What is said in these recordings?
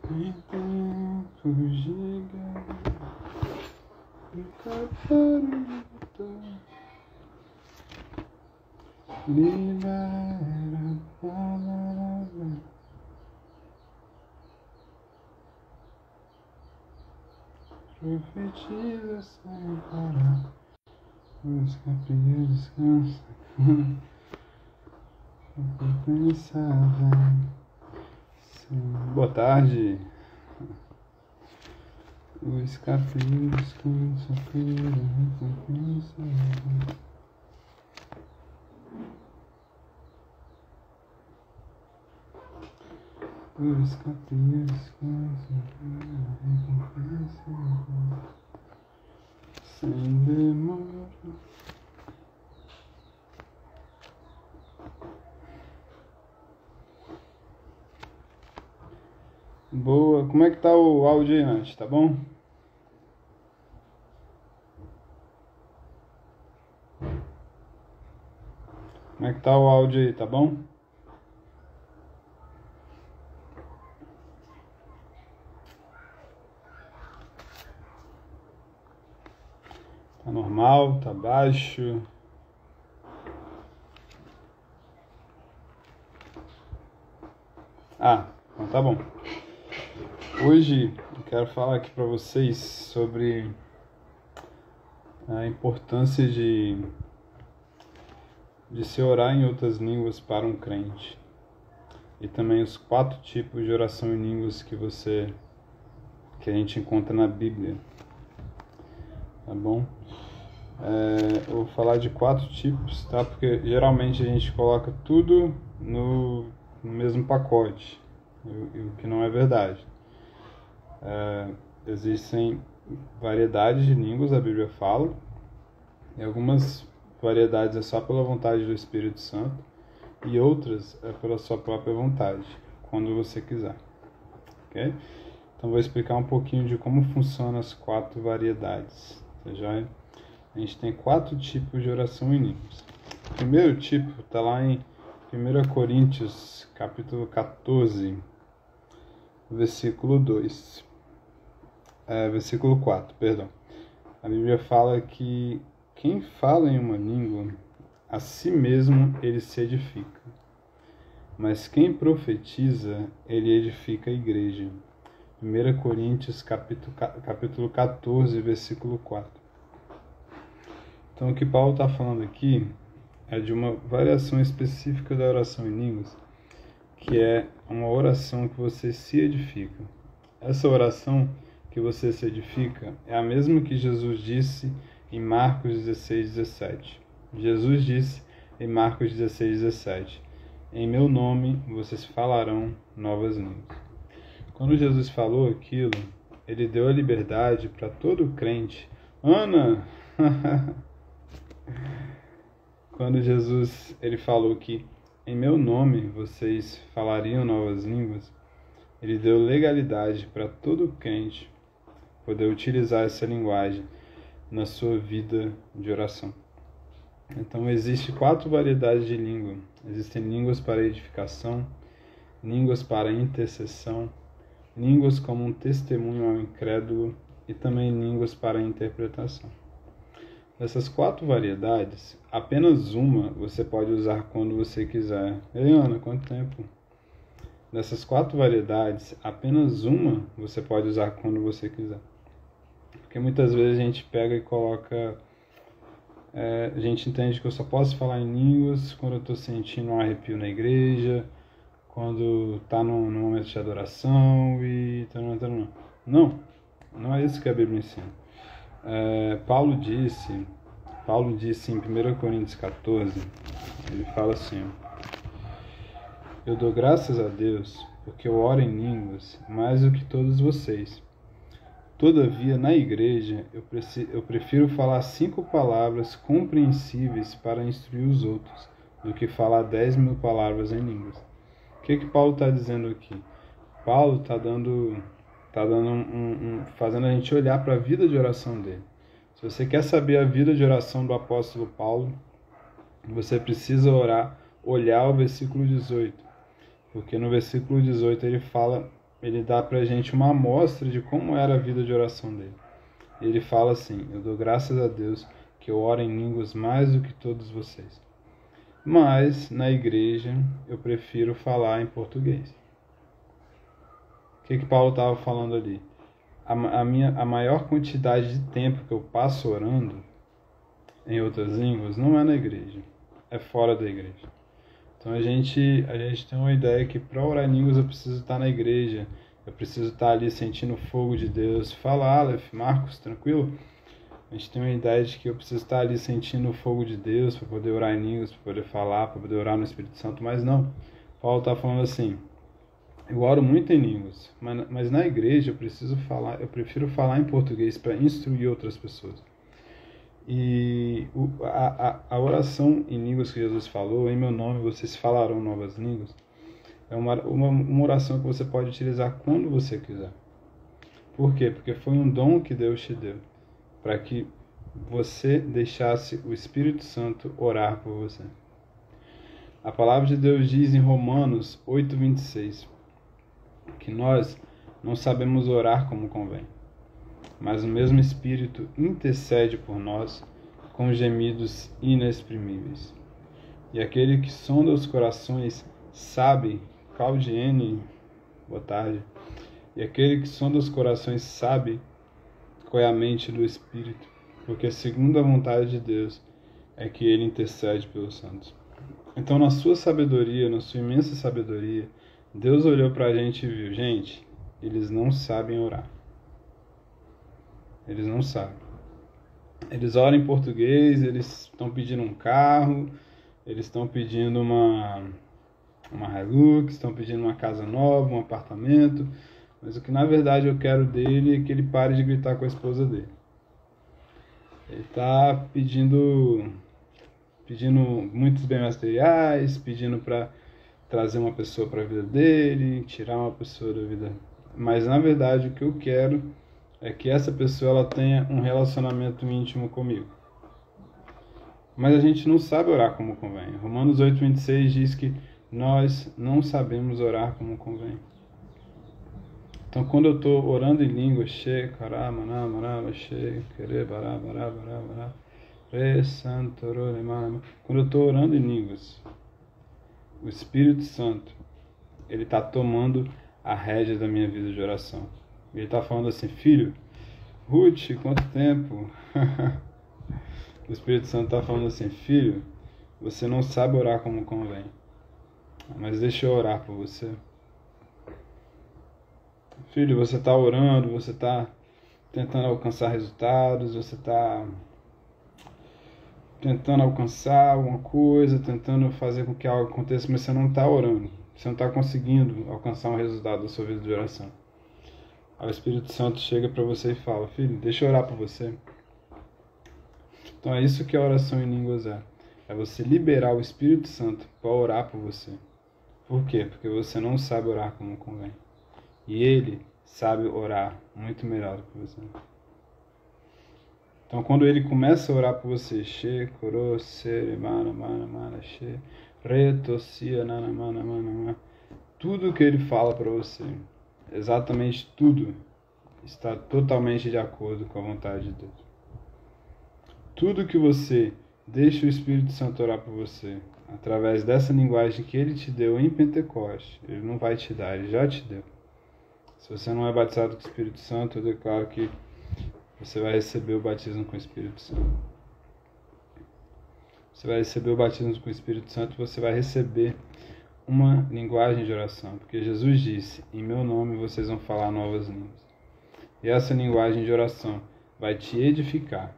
Em tempos de guerra, nunca paro de lutar. Libera a palavra. Profetiza sem parar. Os capinhos descansam. Boa tarde. O escapinho descansa, o escapinho descansa, sem demora. Boa, como é que tá o áudio aí, Nath? Tá bom? Como é que tá o áudio aí, tá bom? Tá normal, tá baixo? Então tá bom. Hoje eu quero falar aqui para vocês sobre a importância de se orar em outras línguas para um crente. E também os 4 tipos de oração em línguas que a gente encontra na Bíblia. Tá bom? Eu vou falar de 4 tipos, tá? Porque geralmente a gente coloca tudo no mesmo pacote, o que não é verdade. Existem variedades de línguas, a Bíblia fala, e algumas variedades é só pela vontade do Espírito Santo, e outras é pela sua própria vontade, quando você quiser. Ok? Então vou explicar um pouquinho de como funcionam as 4 variedades. A gente tem 4 tipos de oração em línguas. O primeiro tipo está lá em 1 Coríntios, capítulo 14, versículo 4, perdão. A Bíblia fala que quem fala em uma língua, a si mesmo ele se edifica. Mas quem profetiza, ele edifica a igreja. 1 Coríntios, capítulo 14, versículo 4. Então, o que Paulo está falando aqui é de uma variação específica da oração em línguas, que é uma oração que você se edifica. Essa oração que você se edifica é a mesma que Jesus disse em Marcos 16, 17. Jesus disse em Marcos 16, 17: em meu nome vocês falarão novas línguas. Quando Jesus falou aquilo, ele deu a liberdade para todo crente. Ana! Quando Jesus ele falou que em meu nome vocês falariam novas línguas, ele deu legalidade para todo crente poder utilizar essa linguagem na sua vida de oração. Então, existem 4 variedades de língua. Existem línguas para edificação, línguas para intercessão, línguas como um testemunho ao incrédulo e também línguas para interpretação. Dessas 4 variedades, apenas uma você pode usar quando você quiser. Ei, Ana, quanto tempo? Dessas 4 variedades, apenas uma você pode usar quando você quiser. Porque muitas vezes a gente pega e coloca... a gente entende que eu só posso falar em línguas quando eu estou sentindo um arrepio na igreja, quando está no momento de adoração e... Não é isso que a Bíblia ensina. Paulo disse em 1 Coríntios 14, ele fala assim: eu dou graças a Deus porque eu oro em línguas mais do que todos vocês. Todavia, na igreja, eu prefiro falar 5 palavras compreensíveis para instruir os outros do que falar 10.000 palavras em línguas. O que Paulo está dizendo aqui? Paulo está fazendo a gente olhar para a vida de oração dele. Se você quer saber a vida de oração do apóstolo Paulo, você precisa olhar o versículo 18. Porque no versículo 18 ele fala ele dá pra gente uma amostra de como era a vida de oração dele. Ele fala assim: eu dou graças a Deus que eu oro em línguas mais do que todos vocês. Mas, na igreja, eu prefiro falar em português. O que Paulo estava falando ali? A maior quantidade de tempo que eu passo orando em outras línguas não é na igreja, é fora da igreja. Então a gente tem uma ideia que para orar em línguas eu preciso estar na igreja, eu preciso estar ali sentindo o fogo de Deus. Fala, Aleph, Marcos, tranquilo? A gente tem uma ideia de que eu preciso estar ali sentindo o fogo de Deus para poder orar em línguas, para poder falar, para poder orar no Espírito Santo, mas não. Paulo está falando assim: eu oro muito em línguas, mas na igreja eu prefiro falar em português para instruir outras pessoas. E a oração em línguas que Jesus falou: em meu nome vocês falarão novas línguas, é uma oração que você pode utilizar quando você quiser. Por quê? Porque foi um dom que Deus te deu, para que você deixasse o Espírito Santo orar por você. A palavra de Deus diz em Romanos 8:26 que nós não sabemos orar como convém, mas o mesmo Espírito intercede por nós com gemidos inexprimíveis. E aquele que sonda os corações sabe, Claudiene, boa tarde, e aquele que sonda os corações sabe qual é a mente do Espírito, porque segundo a vontade de Deus é que ele intercede pelos santos. Então, na sua sabedoria, na sua imensa sabedoria, Deus olhou para a gente e viu: gente, eles não sabem orar. Eles não sabem. Eles oram em português, eles estão pedindo um carro, eles estão pedindo uma Hilux, estão pedindo uma casa nova, um apartamento, mas o que na verdade eu quero dele é que ele pare de gritar com a esposa dele. Ele está pedindo muitos bens materiais, pedindo para trazer uma pessoa para a vida dele, tirar uma pessoa da vida. Mas na verdade o que eu quero é que essa pessoa ela tenha um relacionamento íntimo comigo. Mas a gente não sabe orar como convém. Romanos 8:26 diz que nós não sabemos orar como convém. Então, quando eu estou orando em línguas, quando eu estou orando em línguas, o Espírito Santo, ele está tomando a rédea da minha vida de oração. Ele está falando assim: filho, Ruth, quanto tempo? O Espírito Santo está falando assim: filho, você não sabe orar como convém, mas deixa eu orar por você. Filho, você está orando, você está tentando alcançar resultados, você está tentando alcançar alguma coisa, tentando fazer com que algo aconteça, mas você não está orando, você não está conseguindo alcançar um resultado da sua vida de oração. Aí o Espírito Santo chega para você e fala: filho, deixa eu orar por você. Então é isso que a oração em línguas é. É você liberar o Espírito Santo para orar por você. Por quê? Porque você não sabe orar como convém. E ele sabe orar muito melhor do que você. Então quando ele começa a orar por você, tudo que ele fala para você, exatamente tudo, está totalmente de acordo com a vontade de Deus. Tudo que você deixa o Espírito Santo orar por você, através dessa linguagem que ele te deu em Pentecoste, ele não vai te dar, ele já te deu. Se você não é batizado com o Espírito Santo, eu declaro que você vai receber o batismo com o Espírito Santo. Você vai receber o batismo com o Espírito Santo e você vai receber uma linguagem de oração. Porque Jesus disse: em meu nome vocês vão falar novas línguas. E essa linguagem de oração vai te edificar.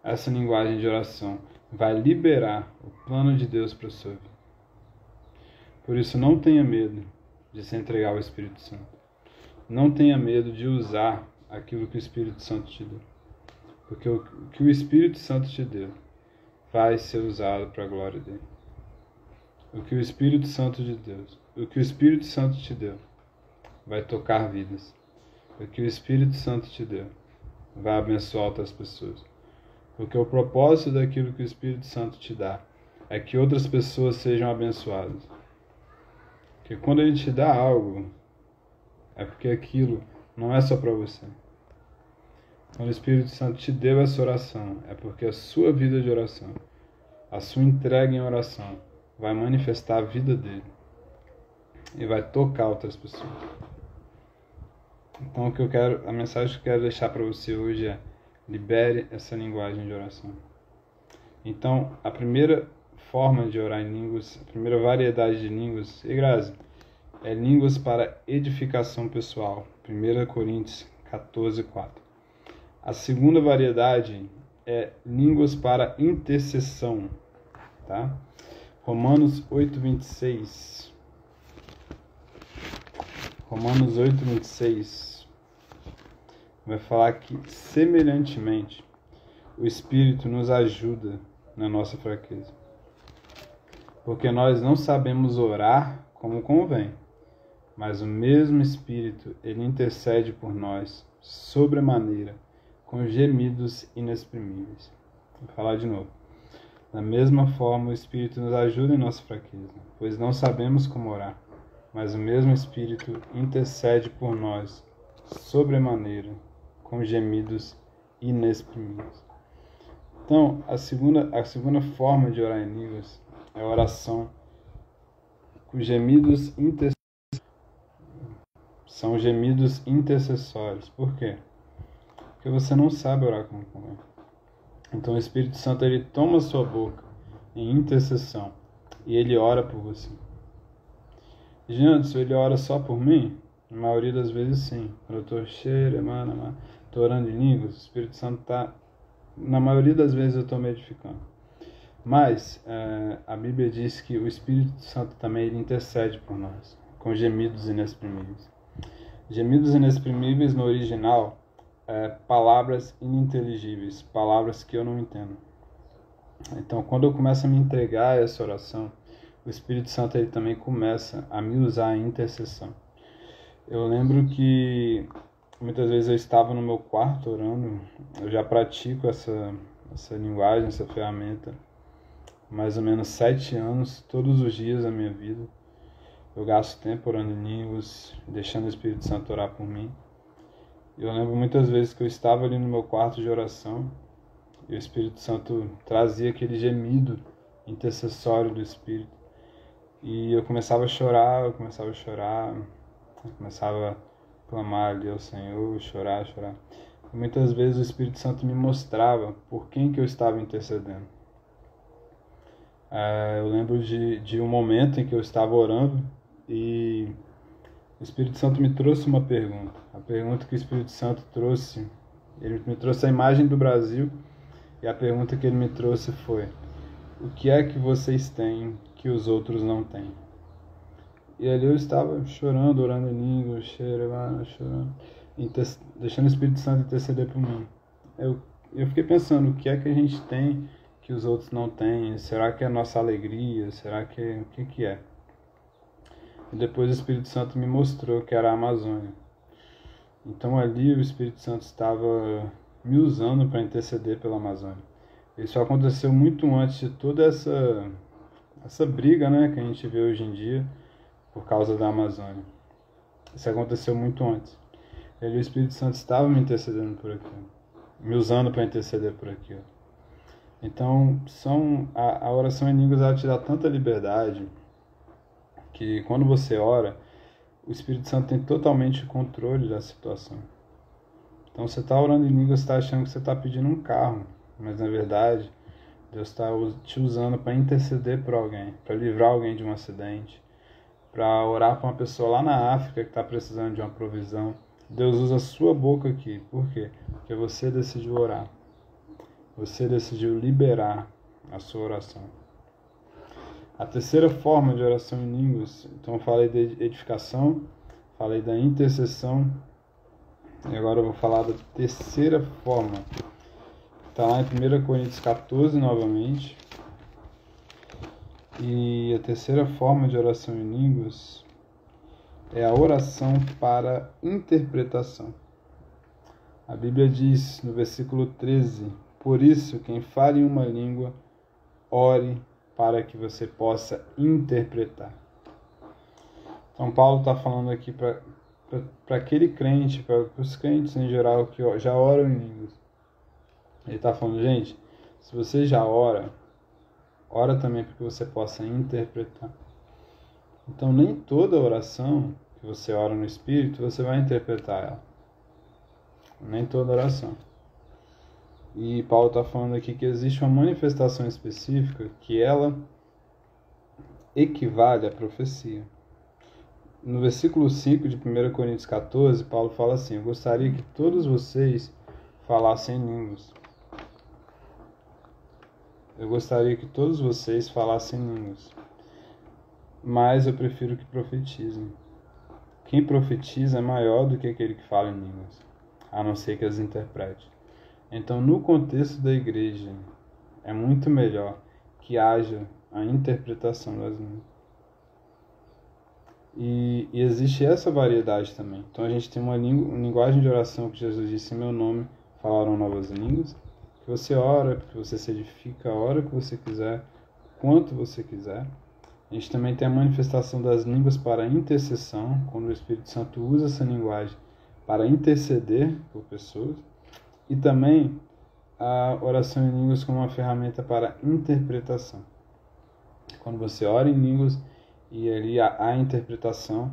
Essa linguagem de oração vai liberar o plano de Deus para a sua vida. Por isso, não tenha medo de se entregar ao Espírito Santo. Não tenha medo de usar aquilo que o Espírito Santo te deu. Porque o que o Espírito Santo te deu vai ser usado para a glória dele. O que o Espírito Santo de Deus, o que o Espírito Santo te deu, vai tocar vidas. O que o Espírito Santo te deu vai abençoar outras pessoas. Porque o propósito daquilo que o Espírito Santo te dá é que outras pessoas sejam abençoadas. Porque quando ele te dá algo, É porque aquilo não é só para você. Quando o Espírito Santo te deu essa oração, é porque a sua vida de oração, a sua entrega em oração, vai manifestar a vida dele e vai tocar outras pessoas. Então a mensagem que eu quero deixar para você hoje é: libere essa linguagem de oração. Então, a primeira forma de orar em línguas, a primeira variedade de línguas, e Grazi, é línguas para edificação pessoal. 1 Coríntios 14:4. A segunda variedade é línguas para intercessão, tá? Romanos 8:26. Romanos 8:26 vai falar que, semelhantemente, o Espírito nos ajuda na nossa fraqueza. Porque nós não sabemos orar como convém, mas o mesmo Espírito, ele intercede por nós, sobremaneira, com gemidos inexprimíveis. Vou falar de novo. Da mesma forma, o Espírito nos ajuda em nossa fraqueza, pois não sabemos como orar, mas o mesmo Espírito intercede por nós, sobremaneira, com gemidos inexprimíveis. Então, a segunda forma de orar em línguas é a oração com gemidos intercessórios. São gemidos intercessórios. Por quê? Porque você não sabe orar como convém. Então, o Espírito Santo, ele toma a sua boca em intercessão e ele ora por você. Janderson, ele ora só por mim? Na maioria das vezes, sim. Quando eu estou orando em línguas, o Espírito Santo está... Na maioria das vezes eu estou me edificando. Mas a Bíblia diz que o Espírito Santo também ele intercede por nós, com gemidos inexprimíveis. Gemidos inexprimíveis no original palavras ininteligíveis, palavras que eu não entendo. Então, quando eu começo a me entregar a essa oração, o Espírito Santo ele também começa a me usar em intercessão. Eu lembro que muitas vezes eu estava no meu quarto orando. Eu já pratico essa linguagem, essa ferramenta, mais ou menos 7 anos, todos os dias da minha vida. Eu gasto tempo orando em línguas, deixando o Espírito Santo orar por mim. Eu lembro muitas vezes que eu estava ali no meu quarto de oração e o Espírito Santo trazia aquele gemido intercessório do Espírito. E eu começava a chorar, eu começava a clamar ali ao Senhor, chorar. E muitas vezes o Espírito Santo me mostrava por quem que eu estava intercedendo. Eu lembro de um momento em que eu estava orando e o Espírito Santo me trouxe uma pergunta. A pergunta que o Espírito Santo trouxe, ele me trouxe a imagem do Brasil e a pergunta que ele me trouxe foi: o que é que vocês têm que os outros não têm? E ali eu estava chorando, orando em línguas, chorando, deixando o Espírito Santo interceder por mim. Eu fiquei pensando, o que é que a gente tem que os outros não têm? Será que é a nossa alegria? Será que o que é? E depois o Espírito Santo me mostrou que era a Amazônia. Então ali o Espírito Santo estava me usando para interceder pela Amazônia. Isso aconteceu muito antes de toda essa briga, né, que a gente vê hoje em dia por causa da Amazônia. Isso aconteceu muito antes. E ali o Espírito Santo estava me intercedendo por aquilo, me usando para interceder por aquilo. Então, a oração em línguas, ela te dá tanta liberdade que quando você ora, o Espírito Santo tem totalmente o controle da situação. Então, você está orando em línguas, você está achando que você está pedindo um carro, mas na verdade, Deus está te usando para interceder por alguém, para livrar alguém de um acidente, para orar para uma pessoa lá na África que está precisando de uma provisão. Deus usa a sua boca aqui. Por quê? Porque você decidiu orar. Você decidiu liberar a sua oração. A terceira forma de oração em línguas, então eu falei da edificação, falei da intercessão, e agora eu vou falar da terceira forma. Está lá em 1 Coríntios 14 novamente. E a terceira forma de oração em línguas é a oração para interpretação. A Bíblia diz no versículo 13: por isso, quem fale em uma língua, ore para que você possa interpretar. Então, Paulo está falando aqui para aquele crente, para os crentes em geral que já oram em línguas. Ele está falando, gente, se você já ora também para que você possa interpretar. Então, nem toda oração que você ora no Espírito, você vai interpretar ela. Nem toda oração. E Paulo está falando aqui que existe uma manifestação específica que ela equivale à profecia. No versículo 5 de 1 Coríntios 14, Paulo fala assim: eu gostaria que todos vocês falassem línguas. Eu gostaria que todos vocês falassem línguas. Mas eu prefiro que profetizem. Quem profetiza é maior do que aquele que fala em línguas, a não ser que as interprete. Então, no contexto da igreja, é muito melhor que haja a interpretação das línguas. E existe essa variedade também. Então, a gente tem uma linguagem de oração que Jesus disse: em meu nome falarão novas línguas. Que você ora, que você se edifica a hora que você quiser, quanto você quiser. A gente também tem a manifestação das línguas para intercessão, quando o Espírito Santo usa essa linguagem para interceder por pessoas. E também a oração em línguas como uma ferramenta para interpretação. Quando você ora em línguas e ali há interpretação,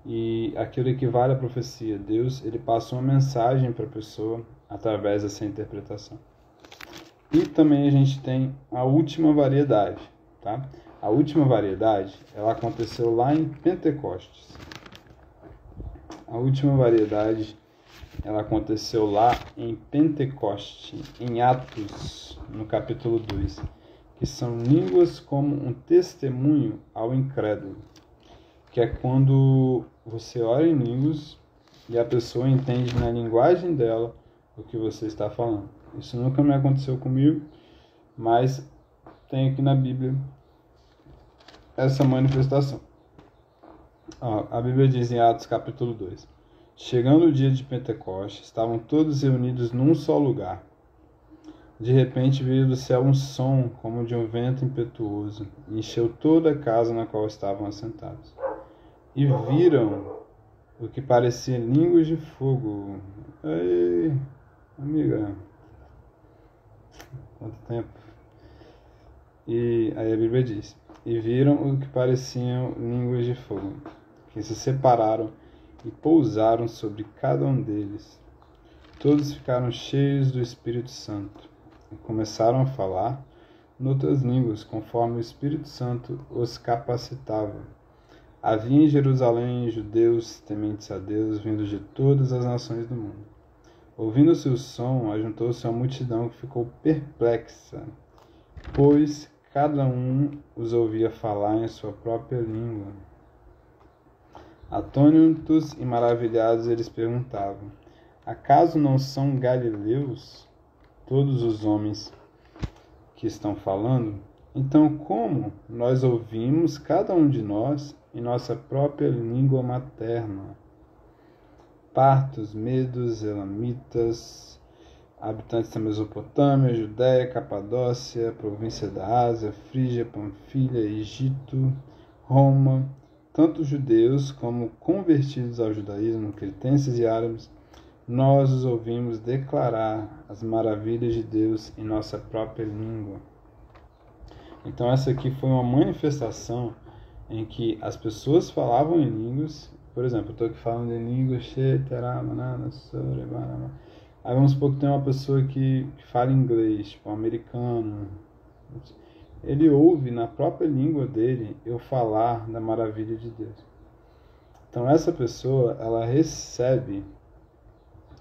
e aquilo equivale à profecia. Deus, ele passa uma mensagem para a pessoa através dessa interpretação. E também a gente tem a última variedade, tá? A última variedade, ela aconteceu lá em Pentecostes. A última variedade, ela aconteceu lá em Pentecoste, em Atos, no capítulo 2, que são línguas como um testemunho ao incrédulo, que é quando você ora em línguas e a pessoa entende na linguagem dela o que você está falando. Isso nunca me aconteceu comigo, mas tem aqui na Bíblia essa manifestação. A Bíblia diz em Atos capítulo 2: chegando o dia de Pentecostes, estavam todos reunidos num só lugar. De repente veio do céu um som como de um vento impetuoso, e encheu toda a casa na qual estavam assentados. E viram o que parecia línguas de fogo. Ei, amiga, quanto tempo? E aí a Bíblia diz: e viram o que pareciam línguas de fogo, que se separaram e pousaram sobre cada um deles. Todos ficaram cheios do Espírito Santo e começaram a falar noutras línguas, conforme o Espírito Santo os capacitava. Havia em Jerusalém judeus tementes a Deus, vindos de todas as nações do mundo. Ouvindo-se o som, ajuntou-se a multidão que ficou perplexa, pois cada um os ouvia falar em sua própria língua. Atônitos e maravilhados, eles perguntavam: acaso não são galileus todos os homens que estão falando? Então, como nós ouvimos, cada um de nós, em nossa própria língua materna? Partos, medos, elamitas, habitantes da Mesopotâmia, Judéia, Capadócia, província da Ásia, Frígia, Panfilha, Egito, Roma, tanto judeus como convertidos ao judaísmo, cretenses e árabes, nós os ouvimos declarar as maravilhas de Deus em nossa própria língua. Então essa aqui foi uma manifestação em que as pessoas falavam em línguas. Por exemplo, eu estou aqui falando em línguas, aí vamos supor que tem uma pessoa que fala inglês, tipo um americano. Ele ouve na própria língua dele eu falar da maravilha de Deus. Então essa pessoa, ela recebe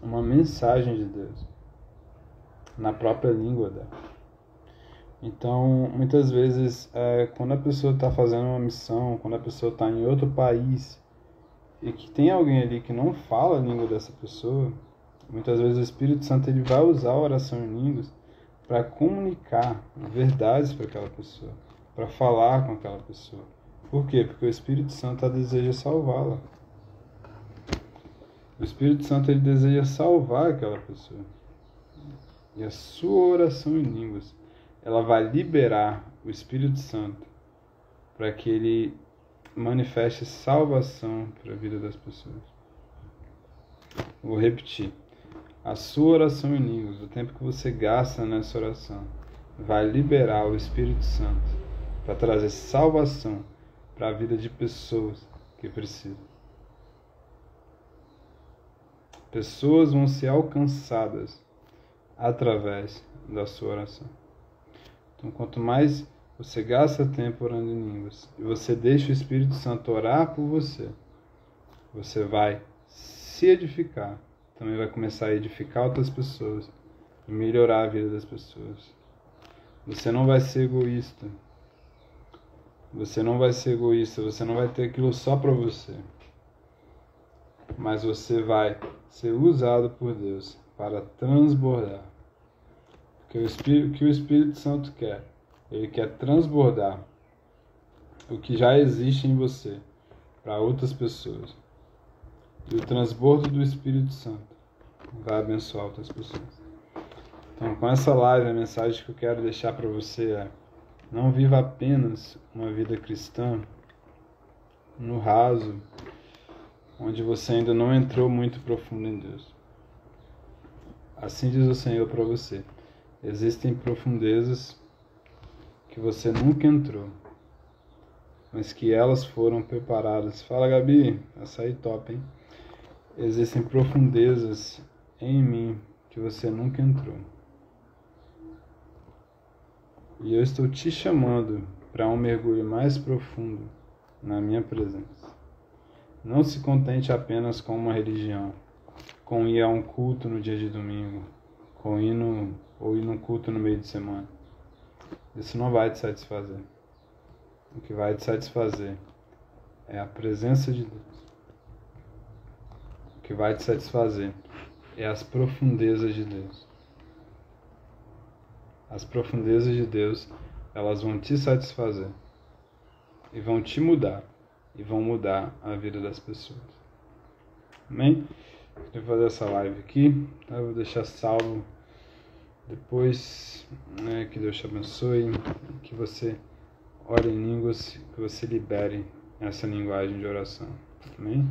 uma mensagem de Deus na própria língua dela. Então, muitas vezes, quando a pessoa está fazendo uma missão, quando a pessoa está em outro país e que tem alguém ali que não fala a língua dessa pessoa, muitas vezes o Espírito Santo ele vai usar a oração em línguas para comunicar verdades para aquela pessoa, para falar com aquela pessoa. Por quê? Porque o Espírito Santo deseja salvá-la. O Espírito Santo ele deseja salvar aquela pessoa. E a sua oração em línguas, ela vai liberar o Espírito Santo para que ele manifeste salvação para a vida das pessoas. Vou repetir. A sua oração em línguas, o tempo que você gasta nessa oração, vai liberar o Espírito Santo para trazer salvação para a vida de pessoas que precisam. Pessoas vão ser alcançadas através da sua oração. Então, quanto mais você gasta tempo orando em línguas e você deixa o Espírito Santo orar por você, você vai se edificar, também vai começar a edificar outras pessoas e melhorar a vida das pessoas. Você não vai ser egoísta. Você não vai ser egoísta, você não vai ter aquilo só para você. Mas você vai ser usado por Deus para transbordar. Porque o que o Espírito Santo quer? Ele quer transbordar o que já existe em você para outras pessoas. E o transbordo do Espírito Santo vai abençoar outras pessoas. Então, com essa live, a mensagem que eu quero deixar para você é: não viva apenas uma vida cristã no raso, onde você ainda não entrou muito profundo em Deus. Assim diz o Senhor para você: existem profundezas que você nunca entrou, mas que elas foram preparadas. Fala, Gabi, açaí top, hein? Existem profundezas em mim que você nunca entrou. E eu estou te chamando para um mergulho mais profundo na minha presença. Não se contente apenas com uma religião, com ir a um culto no dia de domingo, com ir num culto no meio de semana. Isso não vai te satisfazer. O que vai te satisfazer é a presença de Deus. O que vai te satisfazer é as profundezas de Deus. As profundezas de Deus, elas vão te satisfazer e vão te mudar e vão mudar a vida das pessoas. Amém? Eu vou fazer essa live aqui, tá? Eu vou deixar salvo depois, né? Que Deus te abençoe, que você ore em línguas, que você libere essa linguagem de oração. Amém?